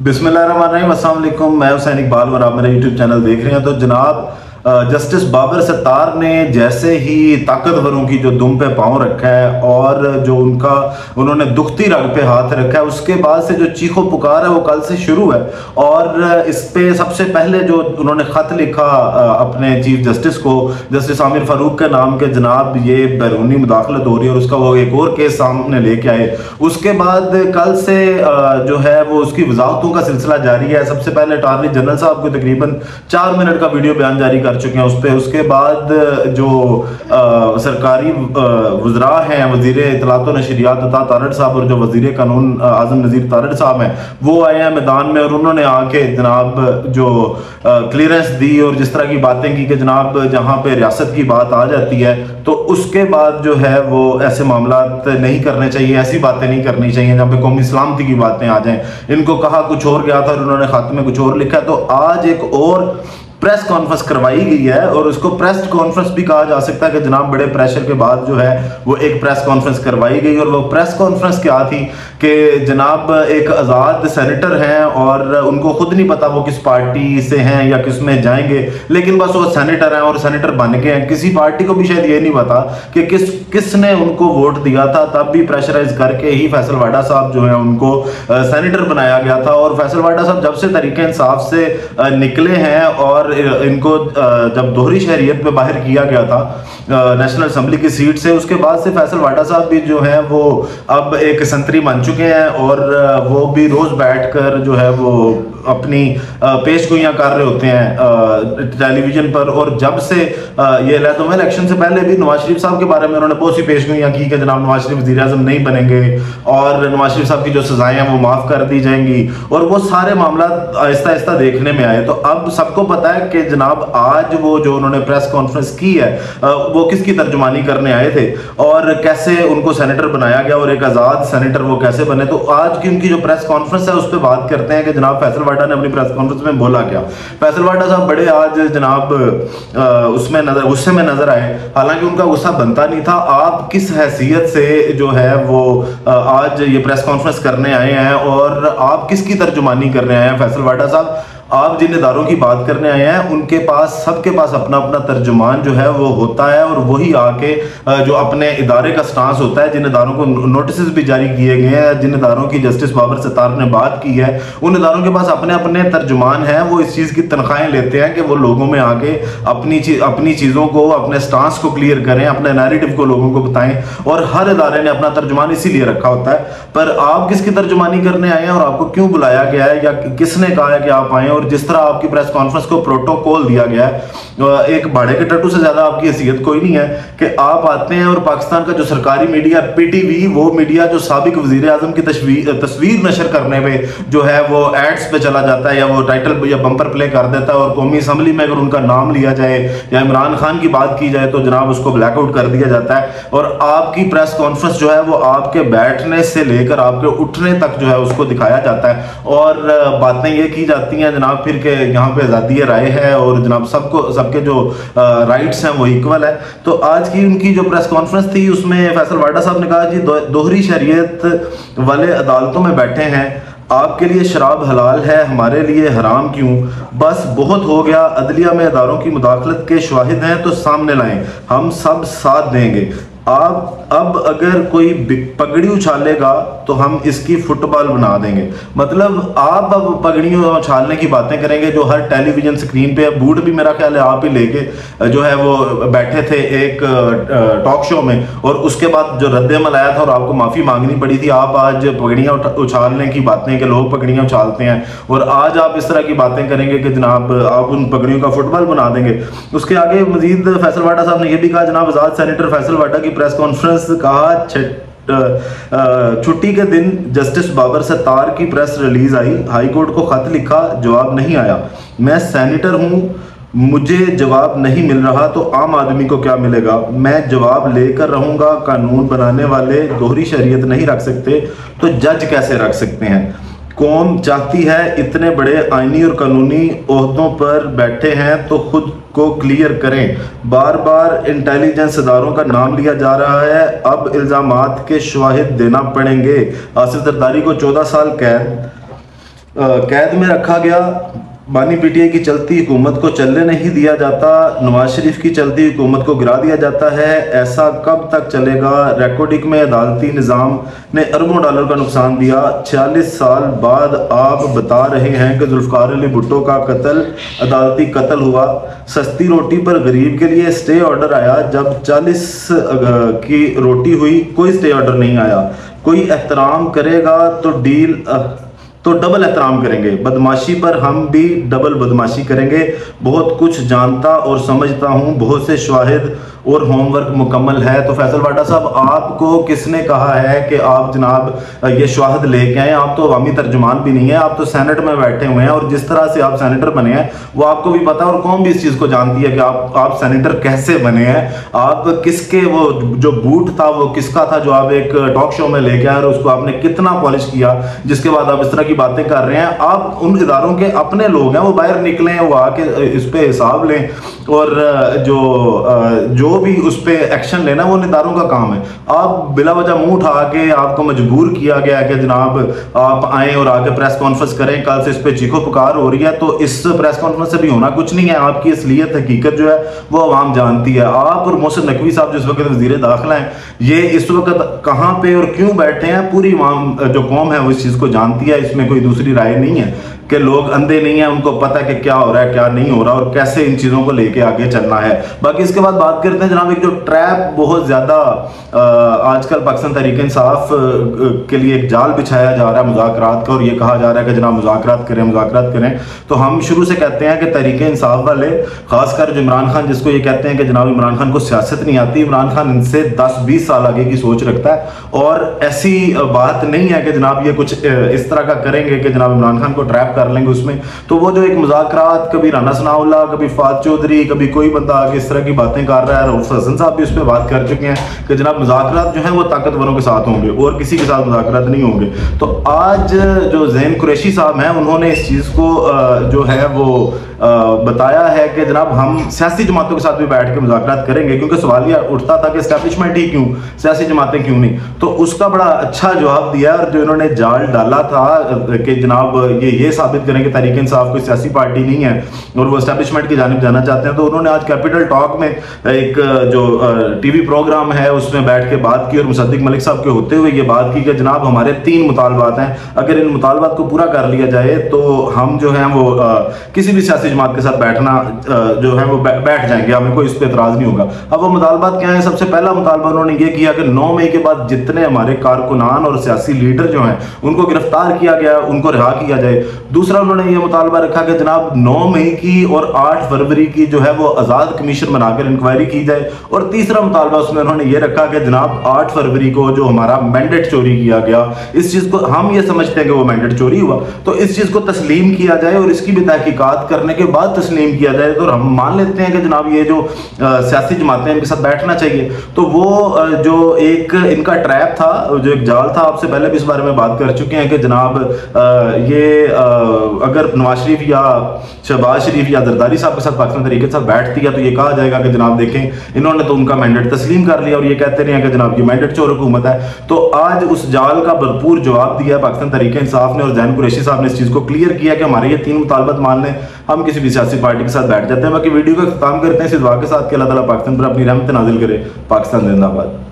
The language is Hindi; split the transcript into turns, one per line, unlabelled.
बिस्मिल्लाहिर्रहमानिर्रहीम, अस्सलाम वालेकुम। मैं हुसैन इकबाल और आप मेरा यूट्यूब चैनल देख रहे हैं। तो जनाब जस्टिस बाबर सत्तार ने जैसे ही ताकतवरों की जो दुम पे पांव रखा है और जो उन्होंने दुखती रग पे हाथ रखा है, उसके बाद से जो चीखो पुकार है वो कल से शुरू है। और इस पे सबसे पहले जो उन्होंने खत लिखा अपने चीफ जस्टिस को, जस्टिस आमिर फारूक के नाम के, जनाब ये बैरूनी मुदाखलत हो रही है और उसका वो एक और केस सामने लेके आए। उसके बाद कल से जो है वो उसकी वजाहतों का सिलसिला जारी है। सबसे पहले अटॉर्नी जनरल साहब को तकरीबन 4 मिनट का वीडियो बयान जारी कर चुके हैं उस पर। उसके बाद जो सरकारी वज़रा हैं, वज़ीर इत्तलात व नशरियात अता तारड़ साहब और जो वज़ीर कानून आज़म नज़ीर तारड़ साहब हैं, वो आए हैं मैदान में और उन्होंने आके जनाब जो क्लियरेंस दी और जिस तरह की बातें की कि जनाब जहाँ पे रियासत की बात आ जाती है तो उसके बाद जो है वो ऐसे मामलात नहीं करने चाहिए, ऐसी बातें नहीं करनी चाहिए जहाँ पे कौमी सलामती की बातें आ जाएं। इनको कहा कुछ और गया था और उन्होंने खाते में कुछ और लिखा। तो आज एक और प्रेस कॉन्फ्रेंस करवाई गई है और उसको प्रेस कॉन्फ्रेंस भी कहा जा सकता है कि जनाब बड़े प्रेशर के बाद जो है वो एक प्रेस कॉन्फ्रेंस करवाई गई। और वो प्रेस कॉन्फ्रेंस क्या थी कि जनाब एक आज़ाद सेनेटर हैं और उनको खुद नहीं पता वो किस पार्टी से हैं या किस में जाएंगे, लेकिन बस वो सेनेटर हैं और सेनेटर बन गए हैं। किसी पार्टी को भी शायद ये नहीं पता कि किसने उनको वोट दिया था, तब भी प्रेशराइज करके ही फैसल वाडा साहब जो है उनको सेनेटर बनाया गया था। और फैसल वाडा साहब जब से तरीके इंसाफ से निकले हैं और इनको जब दोहरी शहरियत पे बाहर किया गया था नेशनल असेंबली की सीट से, उसके बाद से फैसल वाडा साहब भी जो है वो अब एक संतरी बन चुके हैं और वो भी रोज बैठकर जो है वो अपनी पेशगोइयां कर रहे होते हैं टेलीविजन पर। और जब से ये इलेक्शन से पहले भी नवाज शरीफ साहब के बारे में उन्होंने बहुत सी पेशगोइयां की कि जनाब नवाज शरीफ वज़ीर आज़म नहीं बनेंगे और नवाज शरीफ साहब की जो सजाएं हैं वो माफ कर दी जाएंगी, और वो सारे मामला आहिस्ता आहिस्ता देखने में आए। तो अब सबको पता है कि जनाब आज वो जो उन्होंने प्रेस कॉन्फ्रेंस की है वो किसकी तर्जुमानी करने आए थे और कैसे उनको सेनेटर बनाया गया और एक आज़ाद सेनेटर वो कैसे बने। तो आज की उनकी जो प्रेस कॉन्फ्रेंस है उस पर बात करते हैं कि जनाब फैसल वाडा ने अपनी प्रेस कॉन्फ्रेंस में बोला क्या। फैसल वाडा साहब बड़े आज जनाब उसमें गुस्से में नजर आए, हालांकि उनका गुस्सा बनता नहीं था। आप किस हैसियत से जो है वो आज ये प्रेस कॉन्फ्रेंस करने आए हैं और आप किसकी तर्जुमानी करने आए हैं? फैसल वाडा साहब, आप जिन इदारों की बात करने आए हैं उनके पास सबके पास अपना अपना तर्जुमान जो है वो होता है और वही आके जो अपने इदारे का स्टांस होता है, जिन इदारों को नोटिस भी जारी किए गए हैं, जिन इदारों की जस्टिस बाबर सत्तार ने बात की है, उन इदारों के पास अपने अपने तर्जुमान हैं। वो इस चीज़ की तनख्वाहें लेते हैं कि वो लोगों में आके अपनी चीज़ों को, अपने स्टांस को क्लियर करें, अपने नैरेटिव को लोगों को बताएं, और हर इदारे ने अपना तर्जुमान इसीलिए रखा होता है। पर आप किसकी तर्जुमानी करने आए हैं और आपको क्यों बुलाया गया है या किसने कहा है कि आप आए? और जिस तरह आपकी प्रेस कॉन्फ्रेंस को प्रोटोकॉल दिया गया है, एक भाड़े के टट्टू से ज्यादा आपकी हैसियत कोई नहीं है कि आप आते हैं और पाकिस्तान का जो सरकारी मीडिया पीटीवी, वो मीडिया जो साबिक वजीर आजम की तस्वीर नशर करने में जो है वो एड्स पे चला जाता है या वो टाइटल या बम्पर प्ले कर देता है, और कौमी असम्बली में अगर उनका नाम लिया जाए या इमरान खान की बात की जाए तो जनाब उसको ब्लैकआउट कर दिया जाता है। और आपकी प्रेस कॉन्फ्रेंस जो है वो आपके बैठने से लेकर आपके उठने तक जो है उसको दिखाया जाता है और बातें ये की जाती हैं जनाब फिर के यहाँ पे आज़ादी राय है और जनाब सबके जो राइट्स हैं वो इक्वल है। तो आज की उनकी जो प्रेस कॉन्फ्रेंस थी उसमें फैसल वाडा साहब ने कहा जी दोहरी शरीयत वाले अदालतों में बैठे हैं, आपके लिए शराब हलाल है, हमारे लिए हराम क्यों? बस बहुत हो गया, अदलिया में इदारों की मुदाखलत के शवाहिद हैं तो सामने लाएं, हम सब साथ देंगे। आप अब अगर कोई पगड़ी उछालेगा तो हम इसकी फुटबॉल बना देंगे। मतलब आप अब पगड़ियों उछालने की बातें करेंगे जो हर टेलीविजन स्क्रीन पे, बूट भी मेरा ख्याल है आप ही लेके जो है वो बैठे थे एक टॉक शो में, और उसके बाद जो रद्द-ए-अमल आया था और आपको माफ़ी मांगनी पड़ी थी। आप आज पगड़ियाँ उछालने की बातें कि लोग पगड़ियाँ उछालते हैं और आज आप इस तरह की बातें करेंगे कि जनाब आप उन पगड़ियों का फुटबॉल बना देंगे। उसके आगे मजीद फैसल वाडा साहब ने यह भी कहा, जनाब आज़ाद सेनेटर फैसल वाडा की प्रेस कॉन्फ्रेंस कहा छुट्टी के दिन जस्टिस बाबर सत्तार की प्रेस रिलीज आई, हाई कोर्ट को खत लिखा, जवाब नहीं आया। मैं सेनेटर हूं, मुझे जवाब नहीं मिल रहा तो आम आदमी को क्या मिलेगा? मैं जवाब लेकर रहूंगा। कानून बनाने वाले दोहरी शरीयत नहीं रख सकते तो जज कैसे रख सकते हैं? कौम चाहती है इतने बड़े आईनी और कानूनी ओहदों पर बैठे हैं तो खुद को क्लियर करें। बार बार इंटेलिजेंस इदारों का नाम लिया जा रहा है, अब इल्जामात के शवाहिद देना पड़ेंगे। आसिफ जरदारी को 14 साल कैद, कैद में रखा गया। बानी पीटीआई की चलती हुकूमत को चलने नहीं दिया जाता, नवाज शरीफ की चलती हुकूमत को गिरा दिया जाता है। ऐसा कब तक चलेगा? रेकॉर्डिंग में अदालती निज़ाम ने अरबों डॉलर का नुकसान दिया। 46 साल बाद आप बता रहे हैं कि जुल्फ़िकार अली भुट्टो का कत्ल अदालती कत्ल हुआ। सस्ती रोटी पर गरीब के लिए स्टे ऑर्डर आया, जब 40 की रोटी हुई कोई स्टे ऑर्डर नहीं आया। कोई एहतराम करेगा तो डबल एहतराम करेंगे, बदमाशी पर हम भी डबल बदमाशी करेंगे। बहुत कुछ जानता और समझता हूँ, बहुत से शाहिद और होमवर्क मुकम्मल है। तो फैसल वाडा साहब, आपको किसने कहा है कि आप जनाब ये शाहिद लेके आए? आप तो अवामी तर्जुमान भी नहीं है, आप तो सेनेट में बैठे हुए हैं और जिस तरह से आप सेनेटर बने हैं वो आपको भी पता है और कौन भी इस चीज़ को जानती है कि आप सेनेटर कैसे बने हैं। आप किसके, वो जो बूट था वो किसका था जो आप एक टॉक शो में लेके आए और उसको आपने कितना पॉलिश किया, जिसके बाद आप इस तरह की बातें कर रहे हैं। आप उन इदारों के अपने लोग हैं, वो बाहर निकलें, वो आके इस पे हिसाब लें और जो भी उस पे एक्शन लेना वो इदारों का काम है। आप बिला वजह मुंह उठा के आपको मजबूर किया गया कि जनाब आप आए और आके प्रेस कॉन्फ्रेंस करें, कल से इस पे चीखो पुकार हो रही है। तो इस प्रेस कॉन्फ्रेंस से भी होना कुछ नहीं है। आपकी असलियत हकीकत जो है वो आवाम जानती है। आप और मोहसिन नकवी साहब जिस वक्त वजीर दाखिला हैं, ये इस वक्त कहाँ पे और क्यों बैठे हैं, पूरी आवाम जो कौम है वो इस चीज़ को जानती है। इसमें कोई दूसरी राय नहीं है कि लोग अंधे नहीं है, उनको पता है कि क्या हो रहा है क्या नहीं हो रहा और कैसे इन चीज़ों को लेके आगे चलना है। बाकी इसके बाद बात करते हैं जनाब, एक जो ट्रैप बहुत ज़्यादा आजकल पाकिस्तान तहरीक इंसाफ के लिए एक जाल बिछाया जा रहा है मुज़ाकरात का, और ये कहा जा रहा है कि जनाब मुज़ाकरात करें। तो हम शुरू से कहते हैं कि तहरीक इंसाफ वाले, खासकर जो इमरान खान जिसको ये कहते हैं कि जनाब इमरान खान को सियासत नहीं आती, इमरान खान इनसे 10-20 साल आगे की सोच रखता है और ऐसी बात नहीं है कि जनाब ये कुछ इस तरह का करेंगे कि जनाब इमरान खान को ट्रैप कर लेंगे उसमें। तो वो जो एक मुज़ाकरात, कभी राना सनाउल्लाह, कभी फात चौधरी, कभी कोई बंदा आगे इस तरह की बातें कर रहा है, रऊफ हसन साहब भी उस पर बात कर चुके हैं कि जनाब मुज़ाकरात जो है वो ताकतवरों के साथ होंगे और किसी के साथ मुज़ाकरात नहीं होंगे। तो आज जो ज़ैन कुरैशी साहब हैं उन्होंने इस चीज़ को जो है वो बताया है कि जनाब हम सियासी जमातों के साथ भी बैठ के मुज़ाकरात करेंगे, क्योंकि सवाल यह उठता था कि एस्टैब्लिशमेंट ही क्यों, सियासी जमातें क्यों नहीं। तो उसका बड़ा अच्छा जवाब दिया और जो इन्होंने जाल डाला था कि जनाब ये साबित करें कि तहरीक इंसाफ कोई सियासी पार्टी नहीं है और वो एस्टैब्लिशमेंट की जानिब जाना चाहते हैं। तो उन्होंने आज कैपिटल टॉक में एक जो टीवी प्रोग्राम है उसमें बैठ के बात की और मुसद्दिक मलिक साहब के होते हुए ये बात की कि जनाब हमारे 3 मुतालबात हैं, अगर इन मुतालबात को पूरा कर लिया जाए तो हम जो है वो किसी भी सियासी जमात के साथ बैठना जो है वो बैठ जाएंगे, हमें कोई इस पर एतराज़ नहीं होगा। अब वो मुतालबात क्या है? सबसे पहला मुतालबा उन्होंने ये किया कि 9 मई के बाद जितने हमारे कारकुनान और सियासी लीडर जो हैं उनको गिरफ्तार किया गया उनको रिहा किया जाए। दूसरा उन्होंने ये मुतालबा रखा कि जनाब 9 मई की और 8 फरवरी की जो है वो आज़ाद कमीशन बनाकर इंक्वायरी की जाए। और तीसरा मुतालबा उसमें उन्होंने ये रखा कि जनाब 8 फरवरी को जो हमारा मैंडेट चोरी किया गया, इस चीज़ को हम ये समझते हैं कि वो मैंडेट चोरी हुआ, तो इस चीज़ को तस्लीम किया जाए और इसकी भी तहकीकात करने के बाद तस्लीम किया जाए। तो हम मान लेते हैं कि जनाब ये जो सियासी जमातें इनके साथ बैठना चाहिए। तो वो जो एक इनका ट्रैप था, जो एक जाल था, आपसे पहले भी इस बारे में बात कर चुके हैं कि जनाब ये अगर नवाज शरीफ या शहबाज शरीफ या जरदारी साहब के साथ पाकिस्तान तरीके से बैठती है तो ये कहा जाएगा कि जनाब देखें इन्होंने तो उनका मैंडेट तस्लीम कर लिया और ये कहते नहीं है कि जनाब ये मैंडेट चोर हुकूमत है। तो आज उस जाल का भरपूर जवाब दिया पाकिस्तान तरीके इंसाफ ने और ज़ैन कुरैशी साहब ने इस चीज़ को क्लियर किया कि हमारे ये 3 मुतालबात मान लें, हम किसी भी सियासी पार्टी के साथ बैठ जाते हैं। बाकी वीडियो का काम करते हैं इस दुआ के साथ कि अल्लाह ताला पाकिस्तान पर अपनी रहमत नाजिल करे। पाकिस्तान जिंदाबाद।